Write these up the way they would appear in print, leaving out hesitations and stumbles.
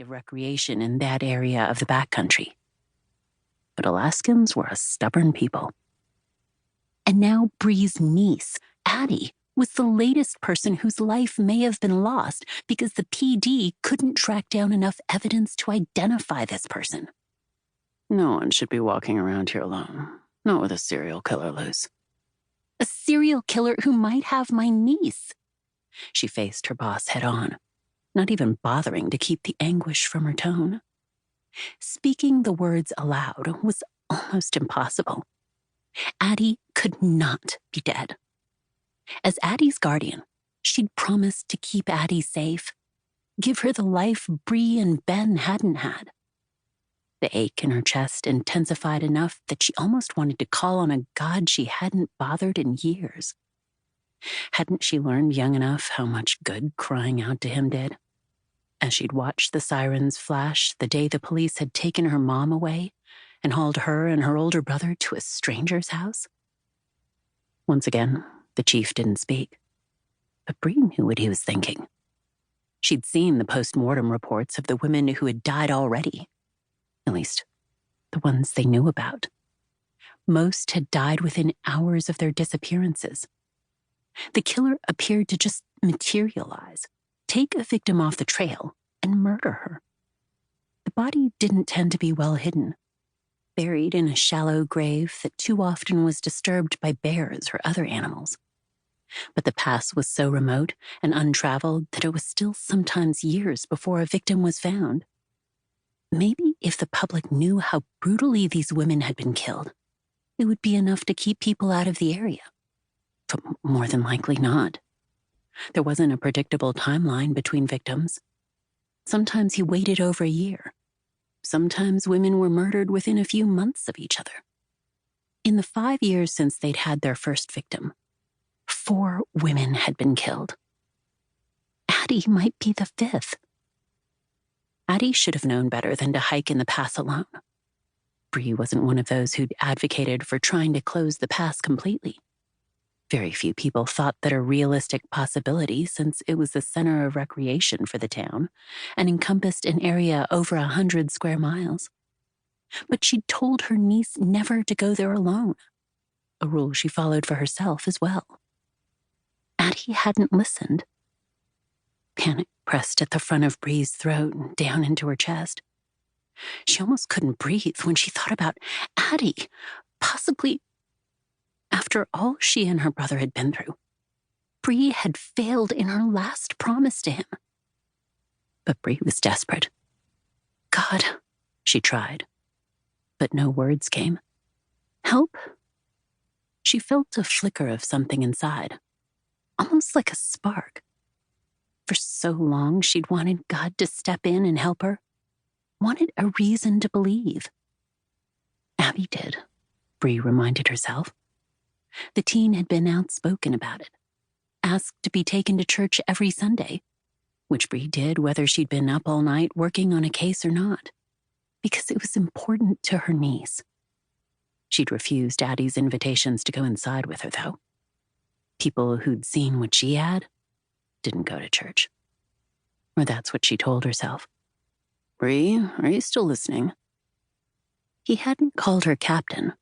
kind of recreation in that area of the backcountry. But Alaskans were a stubborn people. And now Bre's niece, Addie, was the latest person whose life may have been lost because the PD couldn't track down enough evidence to identify this person. No one should be walking around here alone, not with a serial killer loose. A serial killer who might have my niece. She faced her boss head on, not even bothering to keep the anguish from her tone. Speaking the words aloud was almost impossible. Addie could not be dead. As Addie's guardian, she'd promised to keep Addie safe, give her the life Bre and Ben hadn't had. The ache in her chest intensified enough that she almost wanted to call on a god she hadn't bothered in years. Hadn't she learned young enough how much good crying out to him did? As she'd watched the sirens flash the day the police had taken her mom away and hauled her and her older brother to a stranger's house. Once again, the chief didn't speak, but Bre knew what he was thinking. She'd seen the post-mortem reports of the women who had died already, at least the ones they knew about. Most had died within hours of their disappearances. The killer appeared to just materialize, take a victim off the trail, and murder her. The body didn't tend to be well hidden, buried in a shallow grave that too often was disturbed by bears or other animals. But the pass was so remote and untraveled that it was still sometimes years before a victim was found. Maybe if the public knew how brutally these women had been killed, it would be enough to keep people out of the area. But more than likely not. There wasn't a predictable timeline between victims. Sometimes he waited over a year. Sometimes women were murdered within a few months of each other. In the 5 years since they'd had their first victim, 4 women had been killed. Addie might be the 5th. Addie should have known better than to hike in the pass alone. Bre wasn't one of those who'd advocated for trying to close the pass completely. Very few people thought that a realistic possibility since it was the center of recreation for the town and encompassed an area over 100 square miles. But she'd told her niece never to go there alone, a rule she followed for herself as well. Addie hadn't listened. Panic pressed at the front of Bre's throat and down into her chest. She almost couldn't breathe when she thought about Addie, possibly. After all she and her brother had been through, Bre had failed in her last promise to him. But Bre was desperate. God, she tried, but no words came. Help? She felt a flicker of something inside, almost like a spark. For so long she'd wanted God to step in and help her, wanted a reason to believe. Abby did, Bre reminded herself. The teen had been outspoken about it, asked to be taken to church every Sunday, which Bre did whether she'd been up all night working on a case or not, because it was important to her niece. She'd refused Addie's invitations to go inside with her, though. People who'd seen what she had didn't go to church. Or that's what she told herself. Bre, are you still listening? He hadn't called her captain,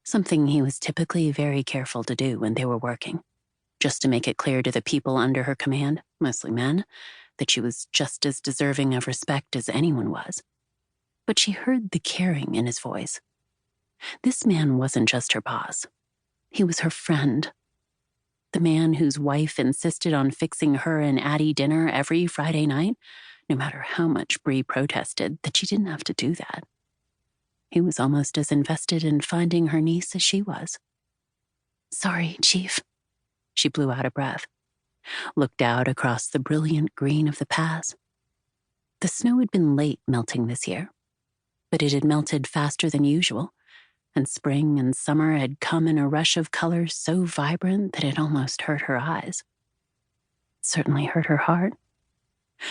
something he was typically very careful to do when they were working, just to make it clear to the people under her command, mostly men, that she was just as deserving of respect as anyone was. But she heard the caring in his voice. This man wasn't just her boss. He was her friend. The man whose wife insisted on fixing her and Addie dinner every Friday night, no matter how much Bre protested that she didn't have to do that. He was almost as invested in finding her niece as she was. Sorry, Chief. She blew out a breath, looked out across the brilliant green of the pass. The snow had been late melting this year, but it had melted faster than usual, and spring and summer had come in a rush of color so vibrant that it almost hurt her eyes. It certainly hurt her heart.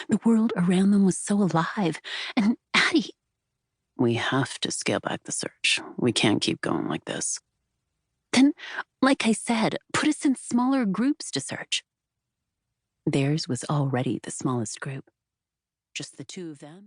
The world around them was so alive, and Addie... We have to scale back the search. We can't keep going like this. Then, like I said, put us in smaller groups to search. Theirs was already the smallest group. Just the 2 of them.